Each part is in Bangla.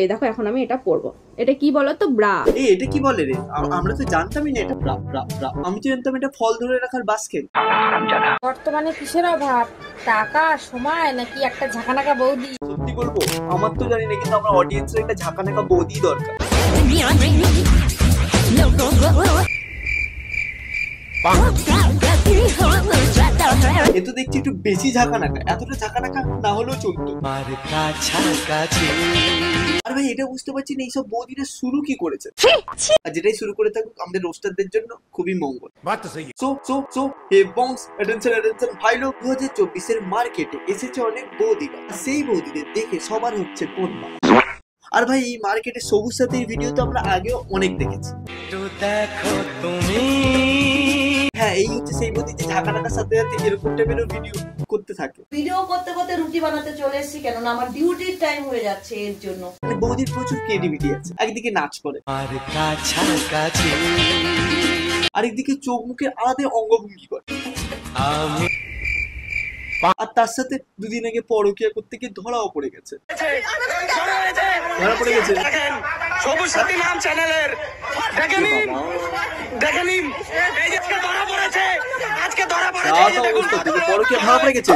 এই দেখো এখন আমি এটা পরবো। এটা কি বলো তো? ব্রা। এই এটা কি বলে রে? আমরা তো জানতামই না এটা ব্রা ব্রা ব্রা। আমি তো জানতাম এটা ফল ধরে রাখার বাস্কেট। বর্তমানে কিসের অভাব? টাকা, সময়, নাকি একটা ঝাঁকানাকা বৌদি? সত্যি বলবো আমার তো জানি না, কিন্তু আমরা অডিয়েন্সের একটা ঝাঁকানাকা বৌদি দরকার। এ তো দেখছি একটু বেশি ঝাঁকানাকা। এতটা ঝাঁকানাকা না হলেও চলতো। আর ভাই এটা বুঝতে পারছি না এইসব বৌদিরা শুরু কি করেছে। আর যেটাই শুরু করে থাকুক আমাদের রোস্টারদের জন্য খুবই মঙ্গল। ভাই লোক 2024 মার্কেটে এসেছে অনেক বৌদিরা। সেই বৌদিদের দেখে সবার হচ্ছে পণ্য। আর ভাই এই মার্কেটে সবুজ সাথীর ভিডিও তো আমরা আগেও অনেক দেখেছি। হ্যাঁ এই হচ্ছে সেই বৌদি যে ঝাঁকানাকার সাথে সাথে এরকম টাইপের ভিডিও করতে থাকে। ভিডিও করতে করতে রুটি বানাতে চলে এসেছি, কেননা আমার ডিউটির টাইম হয়ে যাচ্ছে এর জন্য। মানে বৌদির প্রচুর ক্রিয়েটিভিটি আছে। একদিকে নাচ করে, আরেকদিকে চোখ মুখের আলাদা অঙ্গভঙ্গি করে। আর তার সাথে দুদিন আগে পরকিয়া করতে গিয়ে ধরাও পড়ে গেছে। ধরা পড়ে গেছে। সবুজ সাথী নাম চ্যানেলের দেখে নিন, দেখে নিন, এই যে আজকে ধরা পড়েছে, আজকে ধরা পড়েছে। পরকিয়া ধরা পড়ে গেছে।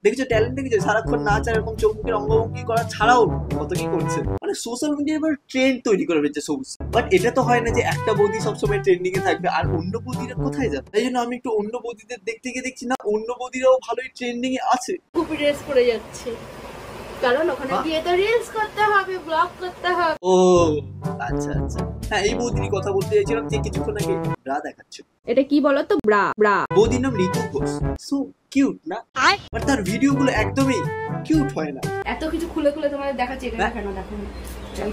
দেখছো ট্যালেন্ট দেখেছো, সারাক্ষণ নাচ আর এরকম চোখ মুখের অঙ্গভঙ্গি করা ছাড়াও কত কি করছে। মানে সোশ্যাল মিডিয়া এবার ট্রেন্ড তৈরি করে ফেলছে সবুজ। বাট এটা তো হয় না যে একটা বৌদি সবসময় ট্রেন্ডিং এ থাকবে আর অন্য বৌদিরা কোথায় যাবে। তাই জন্য আমি একটু অন্য বৌদিদের দেখতে গিয়ে দেখছি না অন্য বৌদিরাও ভালোই ট্রেন্ডিং এ আছে। খুব রিলস করে যাচ্ছে, কারণ ওখানে গিয়ে তো রিলস করতে হবে, ব্লগ করতে হবে। ও আচ্ছা আচ্ছা, হ্যাঁ এই বৌদির কথা বলতে চাইছিলাম যে কিছুক্ষণ আগে ব্রা দেখাচ্ছে। এটা কি বলো তো? ব্রা। ব্রা। বৌদির নাম ঋতু ঘোষ। সো কিউট না? বাট তার ভিডিও গুলো একদমই কিউট হয় না। এত কিছু খুলে খুলে তোমাদের দেখাচ্ছি, এটা কেন দেখো না?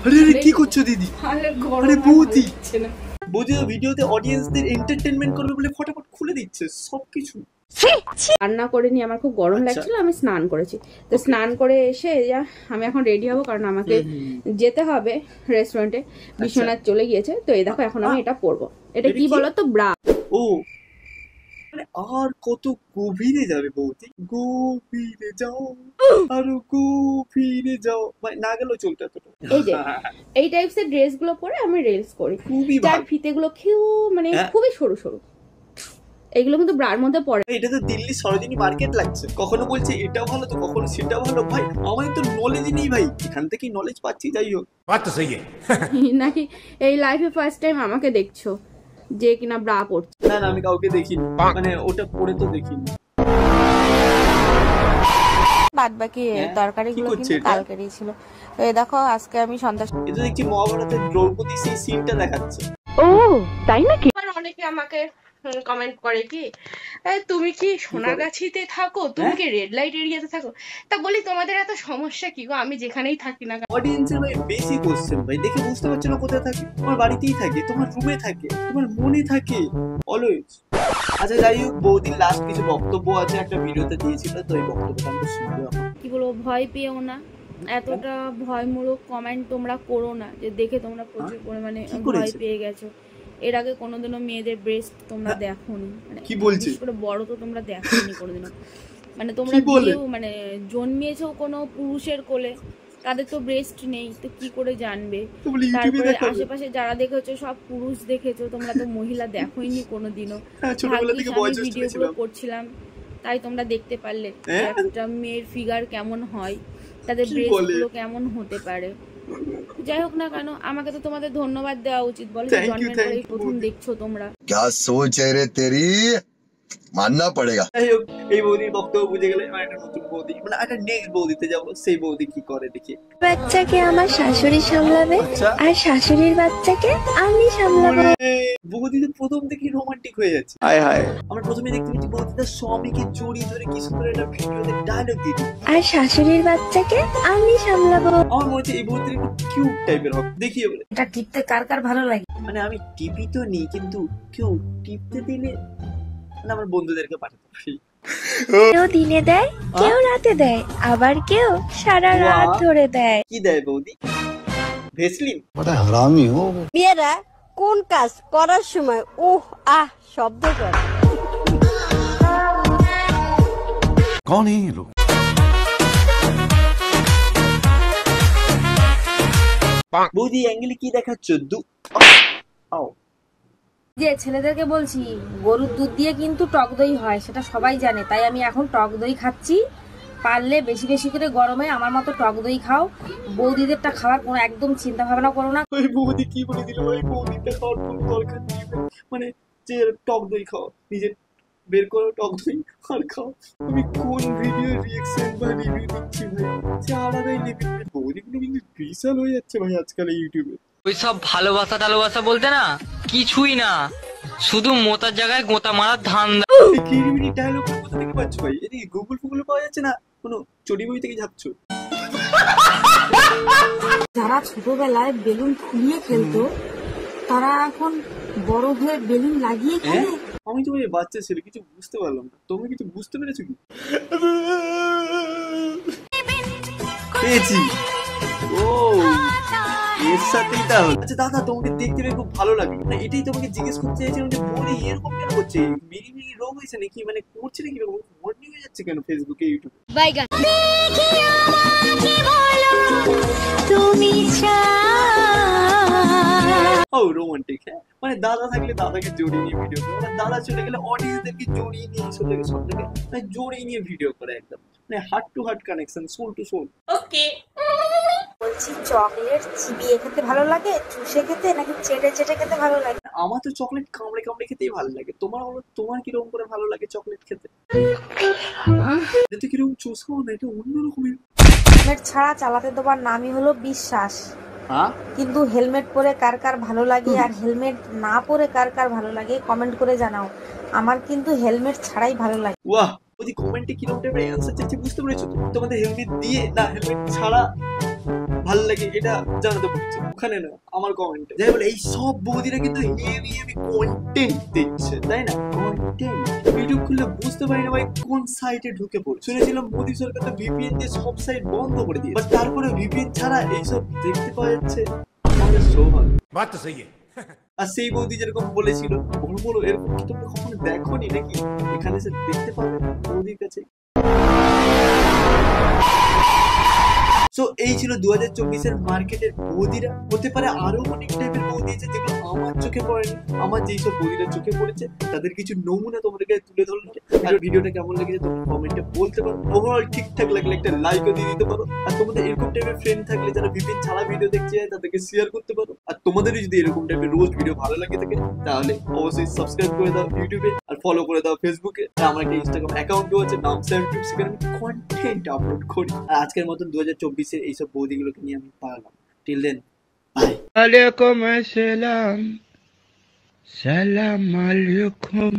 আরে কি করছো দিদি? আরে বৌদি না, বৌদি তো ভিডিওতে অডিয়েন্সদের এন্টারটেইনমেন্ট করবে বলে ফটাফট খুলে দিচ্ছে সবকিছু। রান্না করে নিয়ে আমার খুব গরম লাগছিল, আমি স্নান করেছি। তো স্নান করে এসে আমি এখন রেডি হবো, কারণ আমাকে যেতে হবে রেস্টুরেন্টে। বিশ্বনাথ চলে গিয়েছে। তো এই দেখো এখন আমি এটা পরবো। এটা কি বলো তো? ব্রা। ও মানে আর কত গভীরে যাবে বৌদি? গভীরে যাও আরো গভীরে যাও, মানে না গেলেও চলতে এতটা। এই যে এই টাইপস এর ড্রেস গুলো পরে আমি রিলস করি। খুবই যার ফিতে গুলো মানে খুবই সরু সরু, এইগুলো কিন্তু ব্রার মধ্যে পড়ে। এটা তো দিল্লি সরোজিনী মার্কেট লাগছে। কখনো বলছে এটাও ভালো তো কখনো সেটাও ভালো। ভাই আমাদের তো নলেজই নেই ভাই, এখান থেকেই নলেজ পাচ্ছি। যাই হোক বাত তো সহি নাকি এই লাইফে ফার্স্ট টাইম আমাকে দেখছো যে কিনা ব্রা পড়ছে? না না আমি কাউকে দেখিনি, মানে ওটা পরে তো দেখিনি। বাদ বাকি তরকারিগুলো কিন্তু কালকেরই ছিল। তো এই দেখো আজকে আমি সন্ধ্যা এটা দেখছি মহাভারতের দ্রৌপদী সেই সিনটা দেখাচ্ছে। ও তাই নাকি? অনেকে আমাকে কমেন্ট করে কি তুমি কি সোনাগাছিতে থাকো, তুমি কি রেড লাইট এরিয়াতে থাকো? তা বলি তোমাদের এত সমস্যা কি গো, আমি যেখানেই থাকি না। অডিয়েন্সের ভাই বেশি কোশ্চেন ভাই, দেখে বুঝতে পারছো না কোথায় থাকে। তোমার বাড়িতেই থাকে, তোমার রুমে থাকে, তোমার মনে থাকে অলওয়েজ। আচ্ছা যাই হোক, বৌদির লাস্ট কিছু বক্তব্য আছে একটা ভিডিওতে দিয়েছিল, তো এই বক্তব্যটা আমরা শুনবো। কি বলবো, ভয় পেও না, এতটা ভয়মূলক কমেন্ট তোমরা করো না যে দেখে তোমরা প্রচুর পরিমাণে ভয় পেয়ে গেছো। এর আগে কোনোদিনও মেয়েদের ব্রেস্ট তোমরা দেখোনি, মানে কি বলছিস? পুরো বড় তো তোমরা দেখোনি কোনোদিনও। মানে তোমরা কেউ মানে জন্মিয়েছো কোনো পুরুষের কোলে, তাদের তো ব্রেস্ট নেই, তো কি করে জানবে? তারপরে আশেপাশে যারা দেখেছো সব পুরুষ দেখেছো, তোমরা তো মহিলা দেখোইনি কোনোদিনও। আমি ভিডিওগুলো করছিলাম তাই তোমরা দেখতে পারলে একটা মেয়ের ফিগার কেমন হয়, তাদের ব্রেস্ট গুলো কেমন হতে পারে। যাই হোক না কেন, আমাকে তো তোমাদের ধন্যবাদ দেওয়া উচিত, বলো জন্মের পরেই প্রথম দেখছো তোমরা। क्या सोच है रे तेरी, मानना पड़ेगा। যাই হোক এই বৌদির বক্তব্য বুঝে গেলে আমার একটা নতুন বৌদি, মানে একটা নেক্সট বৌদিতে যাবো। সেই বৌদি কি করে দেখি। বাচ্চাকে আমার শাশুড়ি সামলাবে আর শাশুড়ির বাচ্চাকে আমি সামলাবো। বৌদি তো প্রথম থেকে রোমান্টিক হয়ে যাচ্ছে। আমরা প্রথমে দেখতে পাচ্ছি বৌদি তার স্বামীকে জড়িয়ে ধরে কি সুন্দর একটা ভিডিওতে ডায়লগ দিয়ে আর শাশুড়ির বাচ্চাকে আমি সামলাবো। আমার মনে হচ্ছে এই বৌদির একটু কিউট টাইপের হবে, দেখি এবারে। এটা টিপতে কার কার ভালো লাগে? মানে আমি টিপি তো নি, কিন্তু কেউ টিপতে দিলে মানে আমার বন্ধুদেরকে পাঠাতে পারি। কেউ দিনে দেয়, কেউ রাতে দেয়, আবার কেউ সারা রাত ধরে দেয়। কি দেয় বৌদি? ভেসলিন? बड़ा हरामी हो। মেয়েরা কোন কাজ করার সময় উহ আহ শব্দ করে? कौन है ये लोग? বৌদি অ্যাঙ্গেলে কি দেখাচ্ছ? যে ছেলেদেরকে বলছি গরুর দুধ দিয়ে কিন্তু টক দই হয়, সেটা সবাই জানে, তাই আমি এখন টক দই খাচ্ছি। পারলে বেশি বেশি করে গরমে আমার মতো টক দই খাও। বৌদিদেরটা খাওয়ার কোনো একদম চিন্তা ভাবনা করো না। ওই বৌদি কি বলে দিল, ওই বৌদিটা খাওয়ার কোনো দরকার নেই, মানে যে টক দই খাও, নিজে বের করো টক দই আর খাও। আমি কোন ভিডিও রিঅ্যাকশন বা রিভিউ দিচ্ছি ভাই, যে আলাদাই লেভেল। বৌদিগুলো কিন্তু বিশাল হয়ে যাচ্ছে ভাই আজকাল ইউটিউবে। ওই সব ভালোবাসা টালোবাসা বলতে না কিছুই না, শুধু মোতার জায়গায় গোতা মারার ধান্দা। কিরিমিরি ডায়লগ কোথা থেকে পাচ্ছ ভাই? এদিকে গুগল ফুগলে পাওয়া যাচ্ছে না, কোনো চটি বই থেকে ঝাপছো? যারা ছোটবেলায় বেলুন ফুলিয়ে খেলতো তারা এখন বড় হয়ে বেলুন লাগিয়ে খেলে। আমি তো এই বাচ্চা ছেলে কিছু বুঝতে পারলাম না, তুমি কিছু বুঝতে পেরেছো কি? পেয়েছি। ও এর সাথেই তাহলে। আচ্ছা দাদা, তোমাকে দেখতে পেয়ে খুব ভালো লাগে না, এটাই তোমাকে জিজ্ঞেস করতে চাইছিলাম যে বৌদি এরকম কেন করছে? মিরি মিরি রোগ হয়েছে নাকি, মানে করছে নাকি এরকম? মর্নিং হয়ে যাচ্ছে কেন ফেসবুকে ইউটিউবে? বাইগান তুমি ও রোমান্টিক। হ্যাঁ, মানে দাদা থাকলে দাদাকে জড়িয়ে নিয়ে ভিডিও করে, মানে দাদা চলে গেলে অডিয়েন্সদেরকে জড়িয়ে নিয়ে সব থেকে মানে জড়িয়ে নিয়ে ভিডিও করে, একদম মানে heart to heart connection, soul to soul. Okay, বলছি চকলেট চিবিয়ে খেতে ভালো লাগে, চুষে খেতে, নাকি চেটে চেটে খেতে ভালো লাগে? আমার তো চকলেট কামড়ে কামড়ে খেতেই ভালো লাগে। তোমার কিরকম করে ভালো লাগে চকলেট খেতে? এটা কিরকম চুষাও না, এটা অন্যরকমের। হেলমেট ছাড়া চালাতে দেওয়ার নামই হলো বিশ্বাস। কিন্তু হেলমেট পরে কার কার ভালো লাগে আর হেলমেট না পরে কার কার ভালো লাগে কমেন্ট করে জানাও। আমার কিন্তু হেলমেট ছাড়াই ভালো লাগে। ওয়াহ, ওই কমেন্টে কিরকম টাইপের অ্যানসার চাইছি বুঝতে পেরেছো? তোমাদের হেলমেট দিয়ে না হেলমেট ছাড়া ভালো লাগে এটা জানাতে বলছে, ওখানে না আমার কমেন্টে। যাই বলে এই সব বৌদিরা কিন্তু হেভি হেভি কন্টেন্ট দিচ্ছে, তাই না? কন্টেন্ট ইউটিউব খুললে বুঝতে পারি না ভাই কোন সাইটে ঢুকে পড়ে। শুনেছিলাম মোদি সরকার তো ভিপিএন দিয়ে সব সাইট বন্ধ করে দিয়েছে, বাট তারপরে ভিপিএন ছাড়া এইসব দেখতে পাওয়া যাচ্ছে। আমাদের সৌভাগ্য। বাত তো সহি আর সেই বৌদি যেরকম বলেছিল, বলো এরকম কি তোমরা কখনো দেখোনি নাকি? এখানে সে দেখতে পাবে বৌদির কাছে। সো এই ছিল 2024-এর মার্কেটের বৌদিরা। হতে পারে আরো অনেক টাইপের বৌদি আছে যেগুলো আমার চোখে পড়েনি। আমার যেই সব বৌদিরা চোখে পড়েছে তাদের কিছু নমুনা তোমাদেরকে তুলে ধরলাম। আর ভিডিওটা কেমন লেগেছে তোমরা কমেন্টে বলতে পারো। ওভারঅল ঠিকঠাক লাগলে একটা লাইকও দিয়ে দিতে পারো। আর তোমাদের এরকম টাইপের ফ্রেন্ড থাকলে যারা ভিপিএন ছাড়া ভিডিও দেখতে চায় তাদেরকে শেয়ার করতে পারো। আর তোমাদেরও যদি এরকম টাইপের রোজ ভিডিও ভালো লাগে থাকে তাহলে অবশ্যই সাবস্ক্রাইব করে দাও ইউটিউবে, আর ফলো করে দাও ফেসবুকে। আর আমার একটা ইনস্টাগ্রাম অ্যাকাউন্টও আছে, নাম সেভটিউব, সেখানে আমি কন্টেন্ট আপলোড করি। আর আজকের মতন 2024-এর এইসব বৌদিগুলোকে নিয়ে আমি পারলাম। Till then, bye. আলাইকুম আসসালাম, সালাম আলাইকুম।